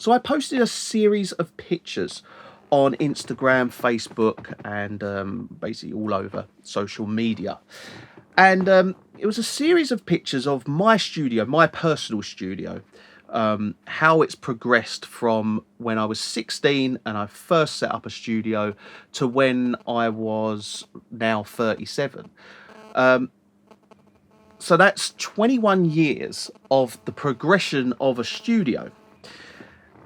So I posted a series of pictures on Instagram, Facebook, and basically all over social media. And it was a series of pictures of my studio, my personal studio, how it's progressed from when I was 16 and I first set up a studio to when I was now 37. So that's 21 years of the progression of a studio.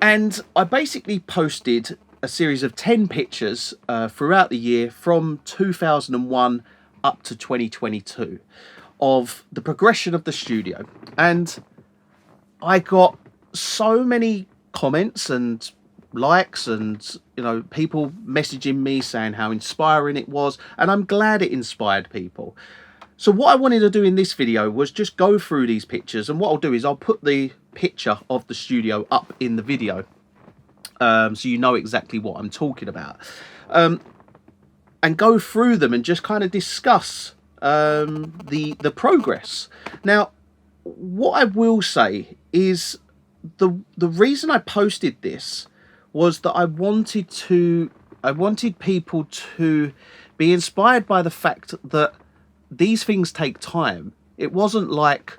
And I basically posted a series of 10 pictures throughout the year from 2001 up to 2022 of the progression of the studio. And I got so many comments and likes and, people messaging me saying how inspiring it was. And I'm glad it inspired people. So what I wanted to do in this video was just go through these pictures, and what I'll do is I'll put the picture of the studio up in the video, so you know exactly what I'm talking about, and go through them and just kind of discuss the progress. Now, what I will say is the reason I posted this was that I wanted people to be inspired by the fact that these things take time. It wasn't like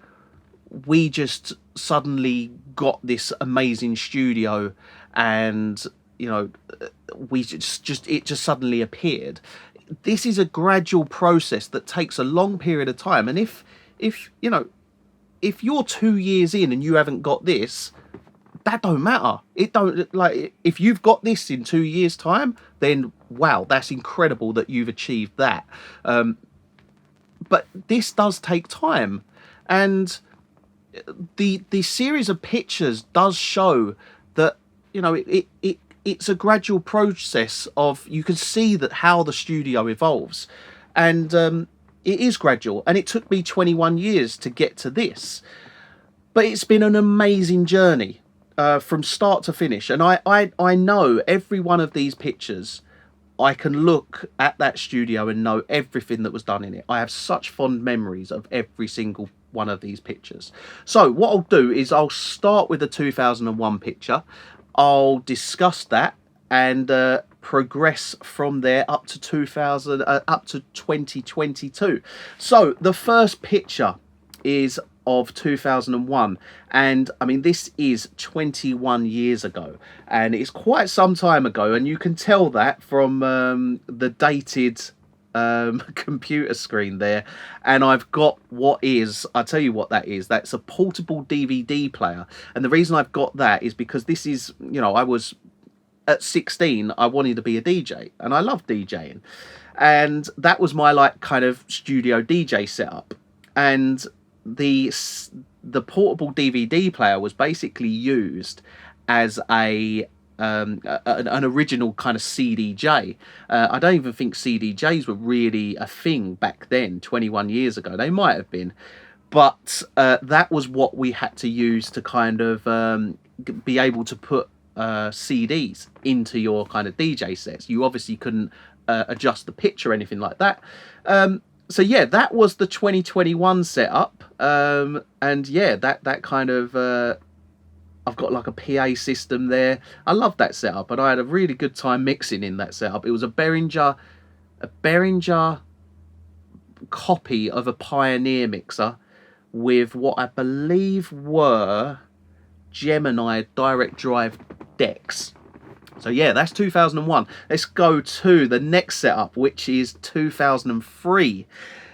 we just suddenly got this amazing studio and we it just suddenly appeared. This is a gradual process that takes a long period of time, and if you're 2 years in and you haven't got this, that don't matter. It don't, like, if you've got this in 2 years time, then wow, that's incredible that you've achieved that. But this does take time, and the series of pictures does show that it's a gradual process of, you can see that how the studio evolves, and it is gradual, and it took me 21 years to get to this, but it's been an amazing journey from start to finish. And I know every one of these pictures, I can look at that studio and know everything that was done in it. I have such fond memories of every single one of these pictures. So what I'll do is I'll start with the 2001 picture. I'll discuss that and progress from there up to 2022. So the first picture is of 2001, and I mean, this is 21 years ago, and it's quite some time ago, and you can tell that from the dated computer screen there. And I've got I'll tell you what that is. That's a portable DVD player, and the reason I've got that is because this is, I was at 16, I wanted to be a DJ, and I love DJing, and that was my kind of studio DJ setup. And the portable DVD player was basically used as an original kind of CDJ. I don't even think CDJs were really a thing back then, 21 years ago. They might have been, but that was what we had to use to kind of be able to put CDs into your kind of DJ sets. You obviously couldn't adjust the pitch or anything like that. So yeah, that was the 2021 setup, and yeah, that kind of I've got like a PA system there. I love that setup, and I had a really good time mixing in that setup. It was a Behringer copy of a Pioneer mixer with what I believe were Gemini direct drive decks. So yeah, that's 2001. Let's go to the next setup, which is 2003.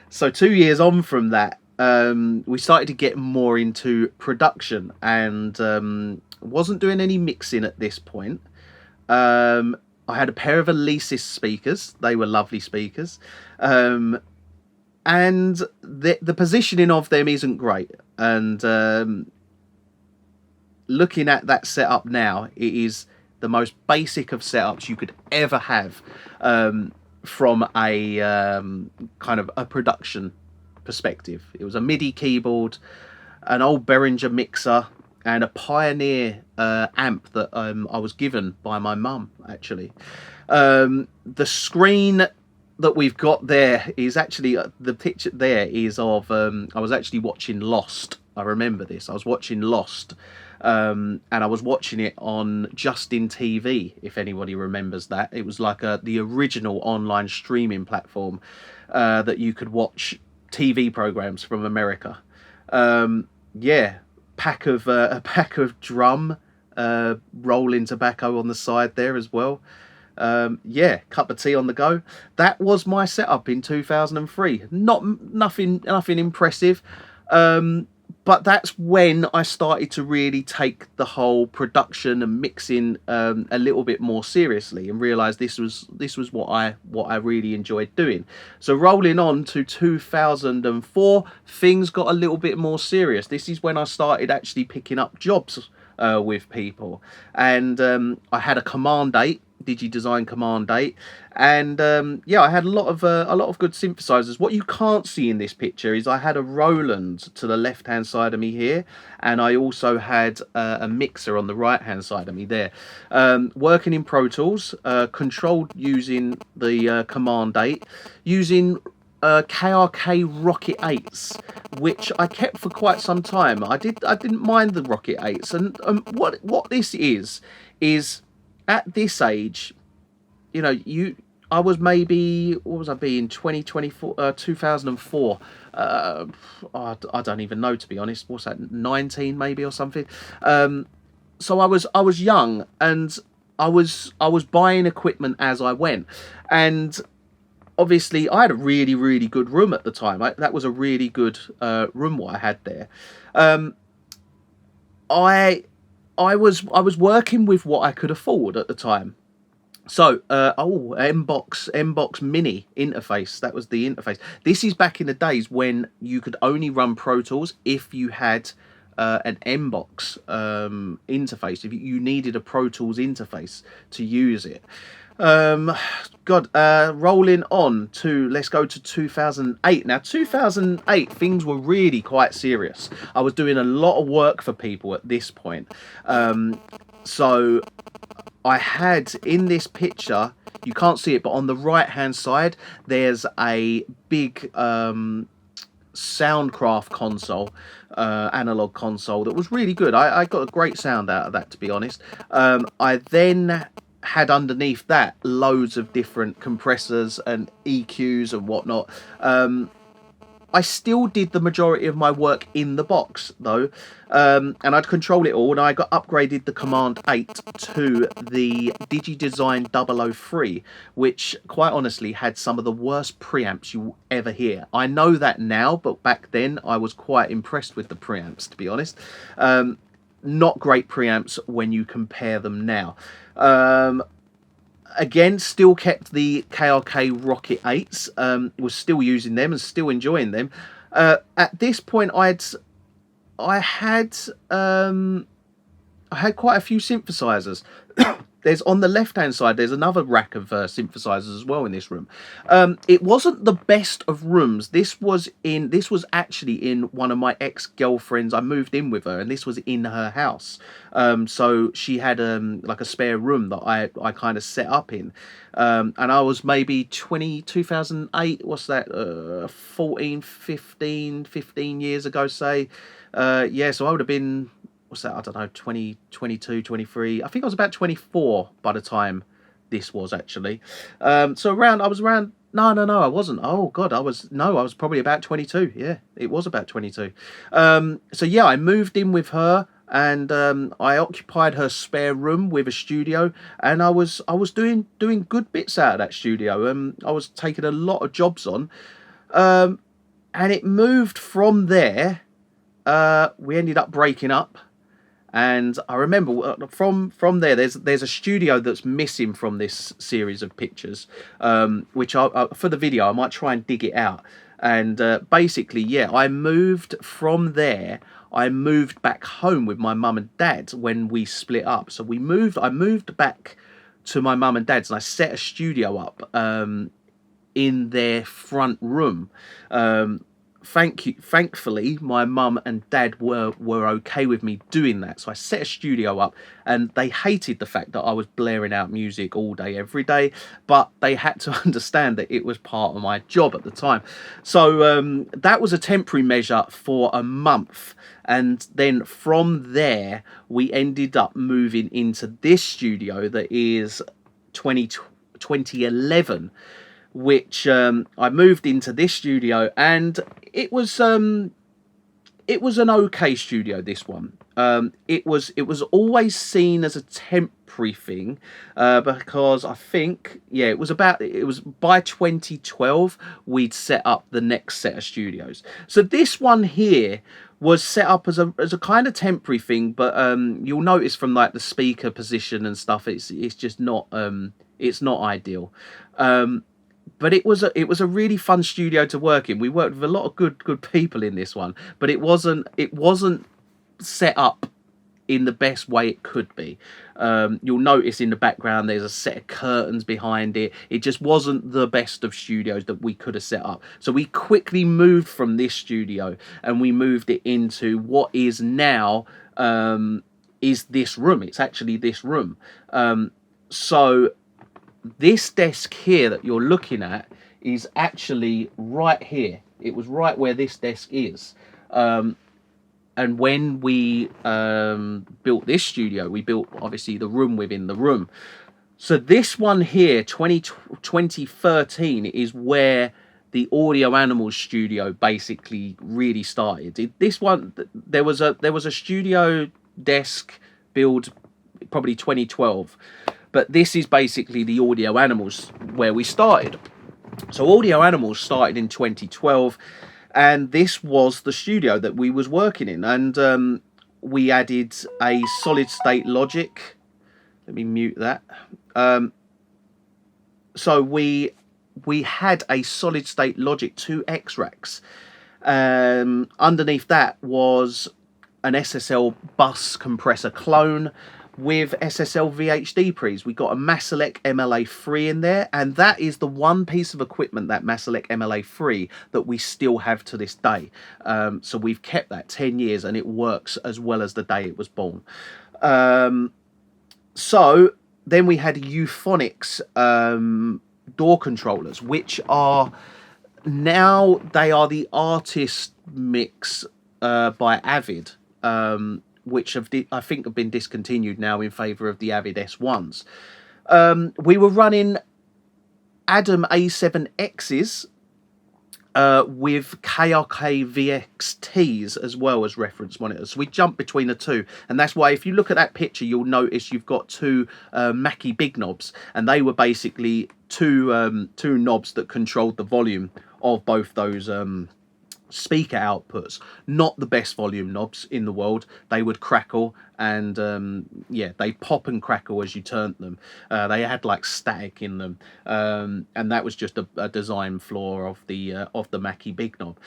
So 2 years on from that, we started to get more into production, and wasn't doing any mixing at this point. I had a pair of Alesis speakers. They were lovely speakers. And the positioning of them isn't great. And looking at that setup now, it is the most basic of setups you could ever have, from a kind of a production perspective. It was a MIDI keyboard, an old Behringer mixer, and a Pioneer amp that I was given by my mum, actually. The screen that we've got there is actually, the picture there is of, I was actually watching Lost. I remember this. I was watching Lost and I was watching it on Justin TV, if anybody remembers that. It was like the original online streaming platform that you could watch TV programs from America. Yeah, a pack of drum rolling tobacco on the side there as well. Yeah, cup of tea on the go. That was my setup in 2003. Nothing impressive, but that's when I started to really take the whole production and mixing a little bit more seriously, and realised this was what I really enjoyed doing. So rolling on to 2004, things got a little bit more serious. This is when I started actually picking up jobs with people, and I had a Command 8. DigiDesign Command 8, and yeah, I had a lot of good synthesizers. What you can't see in this picture is I had a Roland to the left hand side of me here, and I also had a mixer on the right hand side of me there, working in Pro Tools, controlled using the Command 8, using KRK Rocket 8s, which I kept for quite some time. I didn't mind the Rocket 8s, and what this is at this age, you know, I was maybe, what was I being, 2004, I don't even know, to be honest. What's that, 19 maybe or something? So I was young, and I was buying equipment as I went, and obviously I had a really good room at the time. That was a really good room what I had there. I was working with what I could afford at the time. So, Mbox Mini interface. That was the interface. This is back in the days when you could only run Pro Tools if you had an Mbox interface. If you needed a Pro Tools interface to use it. Rolling on to, let's go to 2008. Now, 2008, things were really quite serious. I was doing a lot of work for people at this point. So I had, in this picture, you can't see it, but on the right hand side, there's a big Soundcraft console, analog console, that was really good. I got a great sound out of that, to be honest. I then had underneath that loads of different compressors and EQs and whatnot. I still did the majority of my work in the box though, and I'd control it all, and I got upgraded the Command 8 to the DigiDesign 003, which quite honestly had some of the worst preamps you will ever hear. I know that now, but back then I was quite impressed with the preamps, to be honest. Not great preamps when you compare them now. Again, still kept the KRK Rocket 8s, was still using them and still enjoying them. At this point, I had quite a few synthesizers. There's, on the left hand side, there's another rack of synthesizers as well in this room. It wasn't the best of rooms. This was actually in one of my ex-girlfriends. I moved in with her, and this was in her house. So she had like a spare room that I kind of set up in. And I was maybe 2008, what's that, 15 years ago, say. Yeah, so I would have been, what's that, I don't know, 22, 23. I think I was about 24 by the time this was, actually. So I was around, no, I wasn't. Oh, God, I was probably about 22. Yeah, it was about 22. So, yeah, I moved in with her, and I occupied her spare room with a studio, and I was doing good bits out of that studio. I was taking a lot of jobs on, and it moved from there. We ended up breaking up. And I remember from there, there's a studio that's missing from this series of pictures, which for the video I might try and dig it out. And basically, yeah, I moved from there. I moved back home with my mum and dad when we split up. So I moved back to my mum and dad's, and I set a studio up in their front room. thankfully, my mum and dad were okay with me doing that. So I set a studio up, and they hated the fact that I was blaring out music all day, every day. But they had to understand that it was part of my job at the time. So that was a temporary measure for a month. And then from there, we ended up moving into this studio that is 2011, which I moved into this studio, and it was an okay studio. This one, it was always seen as a temporary thing, because I think, yeah, it was by 2012 we'd set up the next set of studios. So this one here was set up as a kind of temporary thing, but you'll notice from like the speaker position and stuff, it's just not it's not ideal. But it was a really fun studio to work in. We worked with a lot of good people in this one, but it wasn't set up in the best way it could be. You'll notice in the background there's a set of curtains behind it. It just wasn't the best of studios that we could have set up. So we quickly moved from this studio, and we moved it into what is now is this room. It's actually this room. So this desk here that you're looking at is actually right here. It was right where this desk is. And when we built this studio, we built obviously the room within the room. So this one here, 2013, is where the Audio Animals studio basically really started. This one, there was a studio desk build probably 2012. But this is basically the Audio Animals where we started. So Audio Animals started in 2012, and this was the studio that we was working in. And we added a solid state logic. Let me mute that. So we had a solid state logic 2X racks. Underneath that was an SSL bus compressor clone with SSL VHD pre's. We got a Maselec MLA3 in there, and that is the one piece of equipment, that Maselec MLA3, that we still have to this day. So we've kept that 10 years, and it works as well as the day it was born. So then we had Euphonics door controllers, which are now, they are the artist mix by Avid, which I think have been discontinued now in favour of the Avid S1s. We were running Adam A7Xs with KRK VXTs as well as reference monitors. So we jumped between the two, and that's why if you look at that picture, you'll notice you've got two Mackie big knobs, and they were basically two knobs that controlled the volume of both those speaker outputs. Not the best volume knobs in the world. They would crackle, and yeah, they pop and crackle as you turned them. They had like static in them, and that was just a design flaw of the Mackie big knob.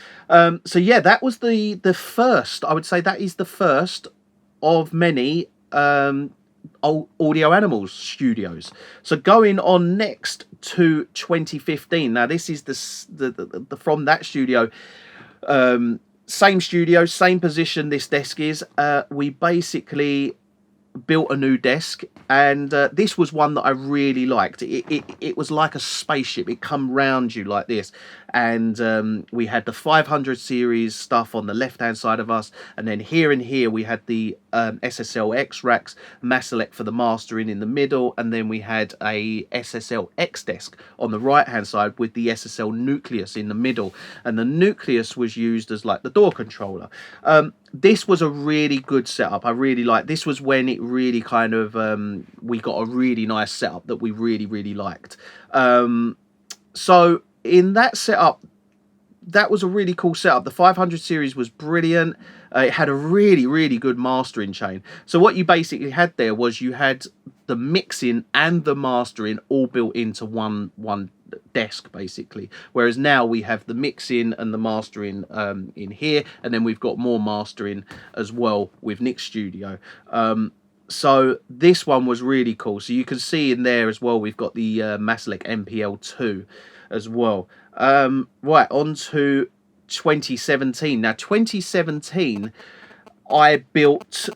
So yeah, that was the first. I would say that is the first of many Audio Animals studios. So going on next to 2015. Now this is the from that studio. Same studio, same position this desk is. We basically built a new desk, and this was one that I really liked. It was like a spaceship. It come round you like this, and we had the 500 series stuff on the left hand side of us, and then here and here we had the SSL X racks, Maselec for the mastering in the middle, and then we had a SSL X desk on the right hand side with the SSL nucleus in the middle, and the nucleus was used as like the door controller. This was a really good setup. I really liked. This was when it really kind of we got a really nice setup that we really liked. So in that setup, that was a really cool setup. The 500 series was brilliant. It had a really good mastering chain. So what you basically had there was you had the mixing and the mastering all built into one desk basically, whereas now we have the mixing and the mastering in here, and then we've got more mastering as well with Nick's studio. So this one was really cool. So you can see in there as well we've got the Maselec MPL2 as well. Right, on to 2017. Now 2017, I built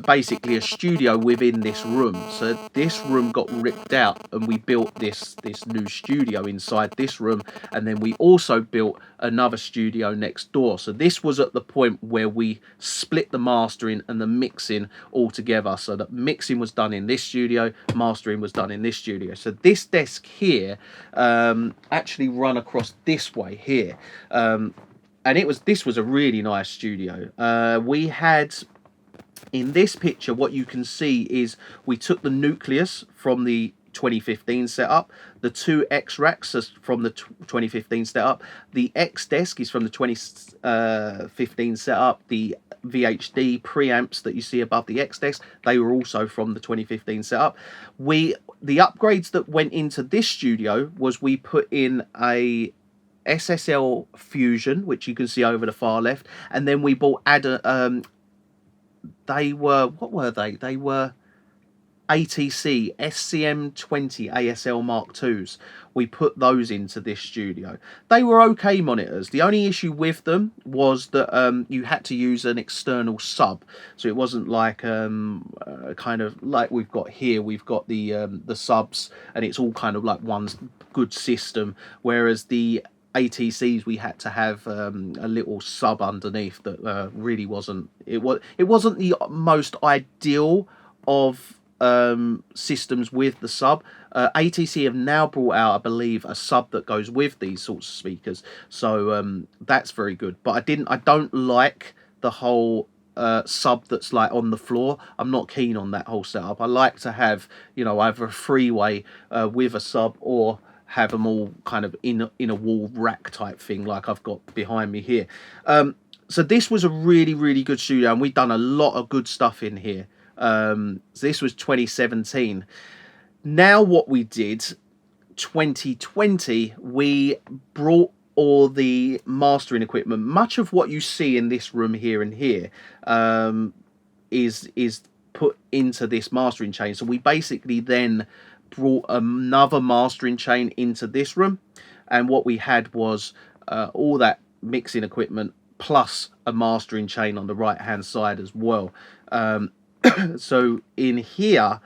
basically a studio within this room. So this room got ripped out, and we built this new studio inside this room, and then we also built another studio next door. So this was at the point where we split the mastering and the mixing all together. So that mixing was done in this studio, mastering was done in this studio. So this desk here actually run across this way here. And this was a really nice studio. We had, in this picture, what you can see is we took the nucleus from the 2015 setup, the two X racks are from the 2015 setup, the X desk is from the 2015 setup, the VHD preamps that you see above the X desk, they were also from the 2015 setup. The upgrades that went into this studio was we put in a SSL Fusion, which you can see over the far left, and then we bought they were, what were they? They were ATC SCM20 ASL Mark IIs. We put those into this studio. They were okay monitors. The only issue with them was that you had to use an external sub, so it wasn't like kind of like we've got here. We've got the subs, and it's all kind of like one good system, whereas the ATCs we had to have a little sub underneath that really wasn't, it wasn't the most ideal of systems with the sub. ATC have now brought out, I believe, a sub that goes with these sorts of speakers, so that's very good. But I don't like the whole sub that's like on the floor. I'm not keen on that whole setup. I like to have, you know, either a freeway with a sub, or have them all kind of in a wall rack type thing like I've got behind me here. So this was a really, really good studio, and we've done a lot of good stuff in here. So this was 2017. Now what we did, 2020, we brought all the mastering equipment. Much of what you see in this room here and here is put into this mastering chain. So we basically then brought another mastering chain into this room, and what we had was all that mixing equipment plus a mastering chain on the right hand side as well. So in here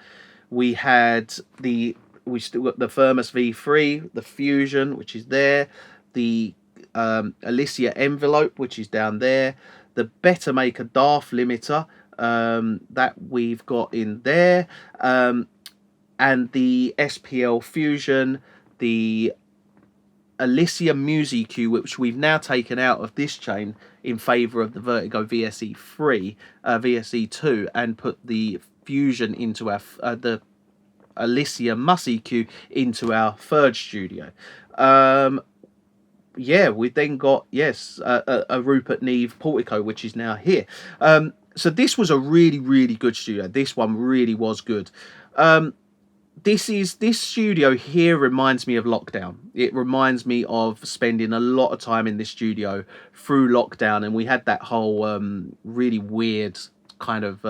we still got the Thermos V3, the Fusion, which is there, the Alicia envelope, which is down there, the Better Maker DARF limiter that we've got in there, and the SPL Fusion, the Alicia MusiQ, which we've now taken out of this chain in favour of the Vertigo VSE2, and put the Fusion into our the Alicia MusEQ into our third studio. Yeah, we've then got, yes, a Rupert Neve Portico, which is now here. So this was a really, really good studio. This one really was good. This studio here reminds me of lockdown. It reminds me of spending a lot of time in this studio through lockdown, and we had that whole really weird kind of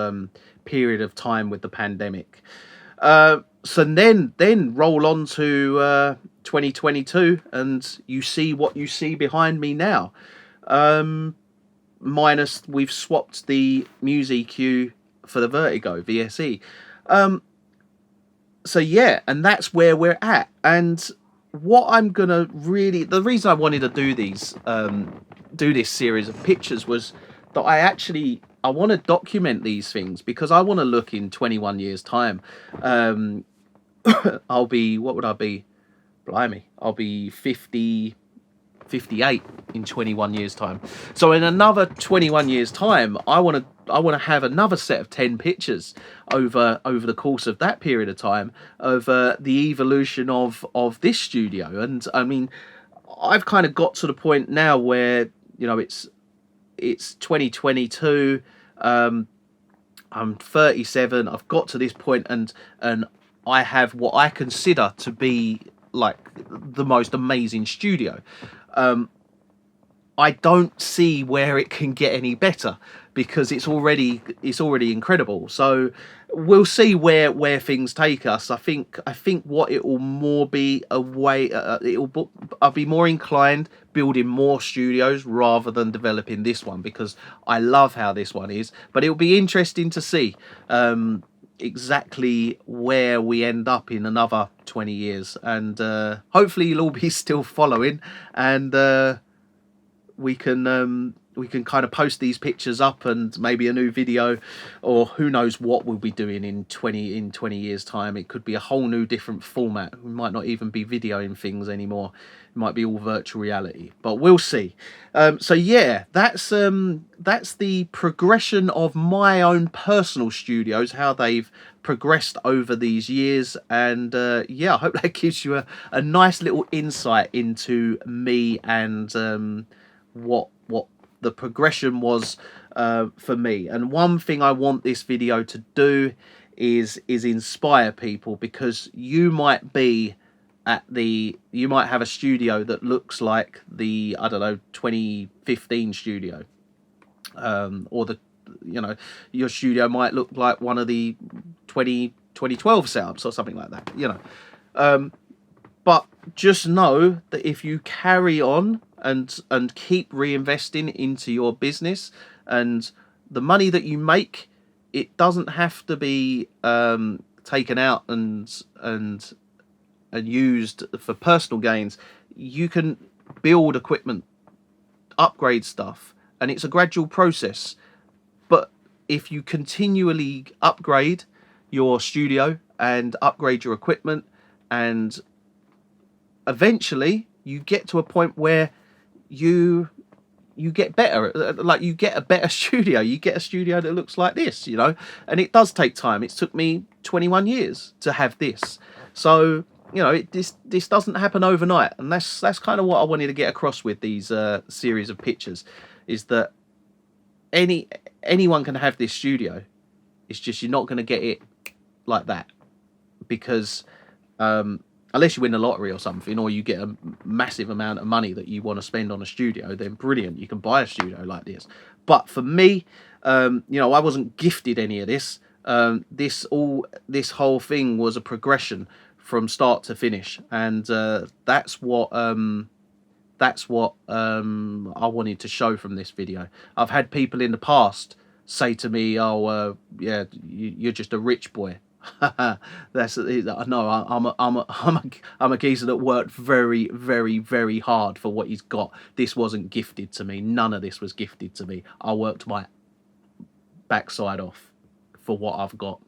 period of time with the pandemic. So then roll on to 2022, and you see what you see behind me now. Minus we've swapped the MusEQ for the Vertigo VSE. So yeah, and that's where we're at. And what I'm gonna really, the reason I wanted to do these, do this series of pictures was that I want to document these things, because I want to look in 21 years time. I'll be, what would I be? Blimey, I'll be 58 in 21 years time. So in another 21 years time, I want to have another set of 10 pictures over the course of that period of time of the evolution of this studio. And I mean, I've kind of got to the point now where, you know, it's 2022. I'm 37. I've got to this point, and I have what I consider to be like the most amazing studio. I don't see where it can get any better. because it's already incredible. So we'll see where things take us. I think what it will more be a way. I'll be more inclined building more studios rather than developing this one, because I love how this one is. But it'll be interesting to see exactly where we end up in another 20 years, and hopefully you'll all be still following, and we can kind of post these pictures up, and maybe a new video, or who knows what we'll be doing in 20 years time. It could be a whole new different format. We might not even be videoing things anymore. It might be all virtual reality, but we'll see. So yeah, that's the progression of my own personal studios, how they've progressed over these years. And yeah, I hope that gives you a nice little insight into me, and what the progression was for me. And one thing I want this video to do is inspire people, because you might have a studio that looks like the, I don't know, 2015 studio, or your studio might look like one of the 2012 setups or something like that, but just know that if you carry on and keep reinvesting into your business, and the money that you make, it doesn't have to be taken out and used for personal gains. You can build equipment, upgrade stuff, and it's a gradual process. But if you continually upgrade your studio and upgrade your equipment, and eventually you get to a point where you get better, like you get a better studio, you get a studio that looks like this, and it does take time. It took me 21 years to have this, so this doesn't happen overnight. And that's kind of what I wanted to get across with these series of pictures, is that anyone can have this studio. It's just you're not going to get it like that, because unless you win the lottery or something, or you get a massive amount of money that you want to spend on a studio, then brilliant, you can buy a studio like this. But for me, I wasn't gifted any of this. This whole thing was a progression from start to finish, and that's what I wanted to show from this video. I've had people in the past say to me, "Oh, yeah, you're just a rich boy." That's no. I'm a geezer that worked very, very, very hard for what he's got. This wasn't gifted to me. None of this was gifted to me. I worked my backside off for what I've got.